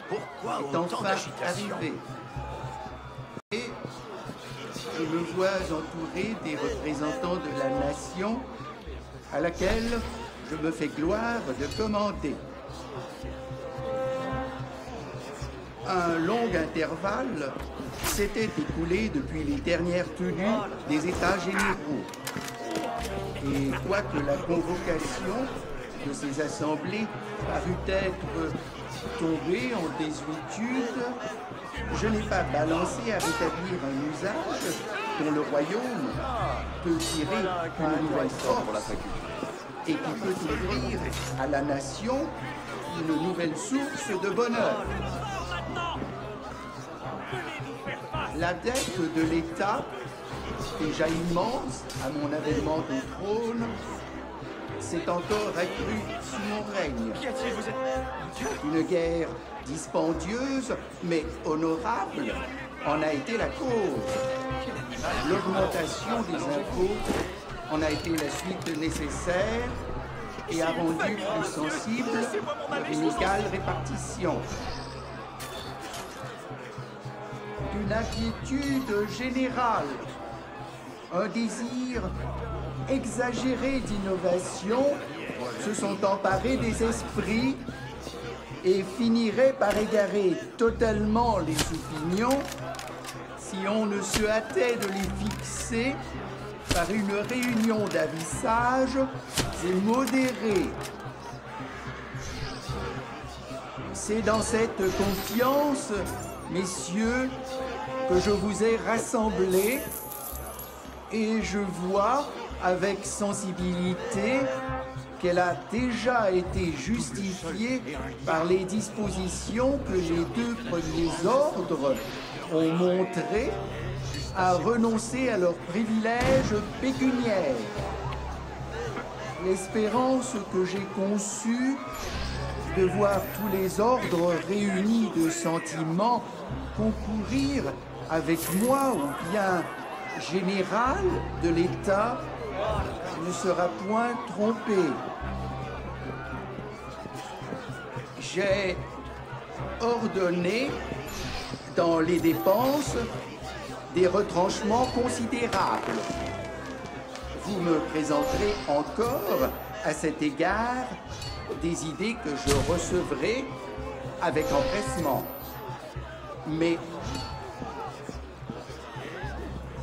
Pourquoi est autant enfin d'agitation? arrivé. Et je me vois entouré des représentants de la nation à laquelle je me fais gloire de commander. Un long intervalle s'était écoulé depuis les dernières tenues des États généraux. Et quoique la convocation de ces assemblées parut être tombée en désuétude, je n'ai pas balancé à rétablir un usage dont le royaume peut tirer une nouvelle force et qui peut ouvrir à la nation une nouvelle source de bonheur. La dette de l'État, déjà immense à mon avènement au trône, s'est encore accrue sous mon règne. Une guerre dispendieuse, mais honorable, en a été la cause. L'augmentation des impôts en a été la suite nécessaire et a rendu plus sensible leur inégale répartition. Une inquiétude générale, un désir exagéré d'innovation se sont emparés des esprits et finiraient par égarer totalement les opinions si on ne se hâtait de les fixer par une réunion d'avis sages et modérés. C'est dans cette confiance, messieurs, que je vous ai rassemblés et je vois avec sensibilité qu'elle a déjà été justifiée par les dispositions que les deux premiers ordres ont montrées à renoncer à leurs privilèges pécuniaires. L'espérance que j'ai conçue de voir tous les ordres réunis de sentiments concourir avec moi au bien général de l'État ne sera point trompée. J'ai ordonné dans les dépenses des retranchements considérables. Vous me présenterez encore à cet égard des idées que je recevrai avec empressement. Mais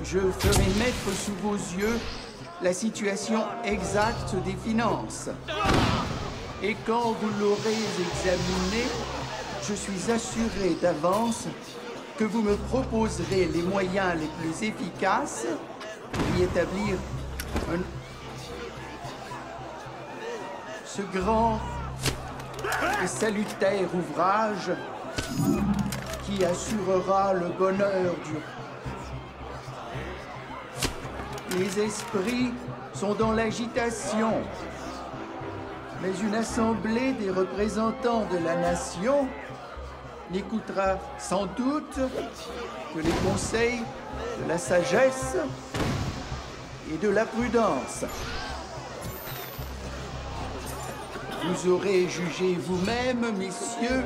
je ferai mettre sous vos yeux la situation exacte des finances. Et quand vous l'aurez examinée, je suis assuré d'avance que vous me proposerez les moyens les plus efficaces pour y établir ce grand et salutaire ouvrage qui assurera le bonheur du... Les esprits sont dans l'agitation, mais une assemblée des représentants de la nation n'écoutera sans doute que les conseils de la sagesse et de la prudence. Vous aurez jugé vous-même, messieurs,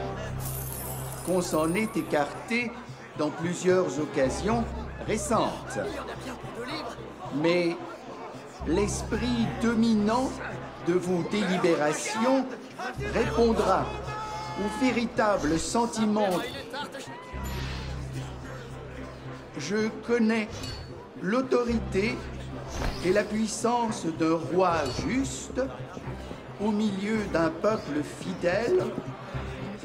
qu'on s'en est écarté dans plusieurs occasions récentes. Mais l'esprit dominant de vos délibérations répondra au véritable sentiment. Je connais l'autorité et la puissance d'un roi juste au milieu d'un peuple fidèle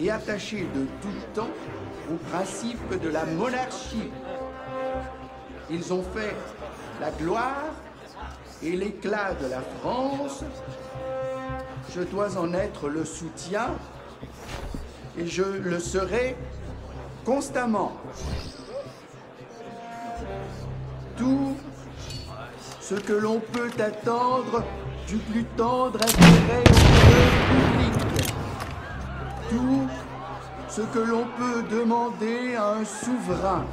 et attaché de tout temps au principe de la monarchie. Ils ont fait la gloire et l'éclat de la France. Je dois en être le soutien et je le serai constamment. Tout ce que l'on peut attendre du plus tendre intérêt au public. Tout ce que l'on peut demander à un souverain,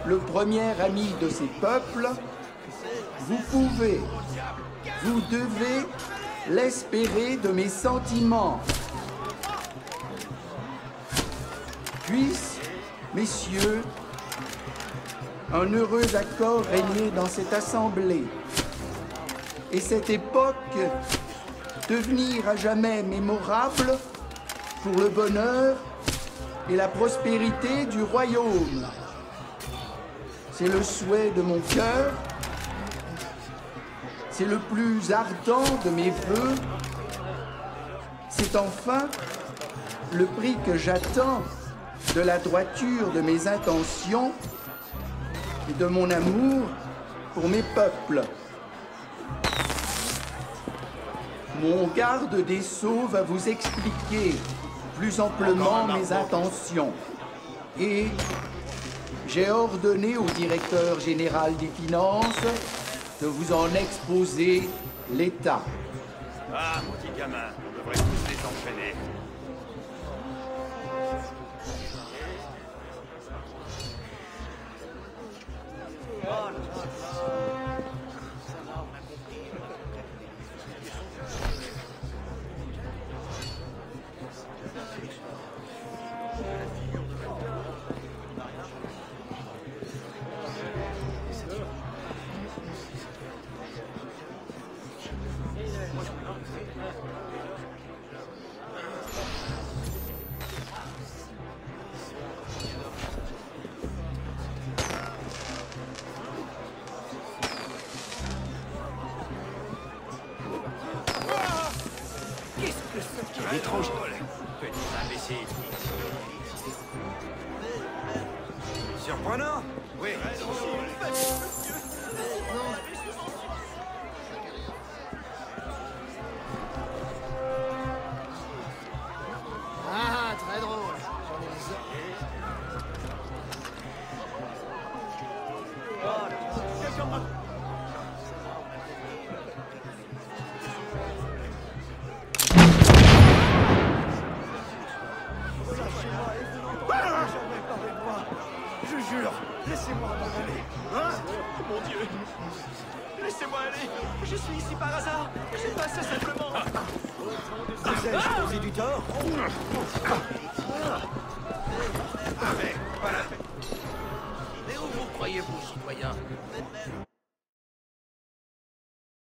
le premier ami de ses peuples, vous pouvez, vous devez l'espérer de mes sentiments. Puisse, messieurs, un heureux accord régner dans cette assemblée et cette époque devenir à jamais mémorable pour le bonheur et la prospérité du royaume. C'est le souhait de mon cœur, c'est le plus ardent de mes vœux, c'est enfin le prix que j'attends de la droiture de mes intentions et de mon amour pour mes peuples. Mon garde des Sceaux va vous expliquer plus amplement mes intentions. Et j'ai ordonné au directeur général des finances de vous en exposer l'état. Ah, mon petit gamin, on devrait tous les entraîner. Étrange. Petit imbécile. Surprenant? Oui. Ah, très drôle. J'en ai Je jure, laissez-moi m'en aller. Hein? Mon Dieu. Laissez-moi aller. Je suis ici par hasard. J'ai passé simplement. Vous ai-je causé du tort? Mais, pas la peine. Mais où vous croyez-vous, citoyen?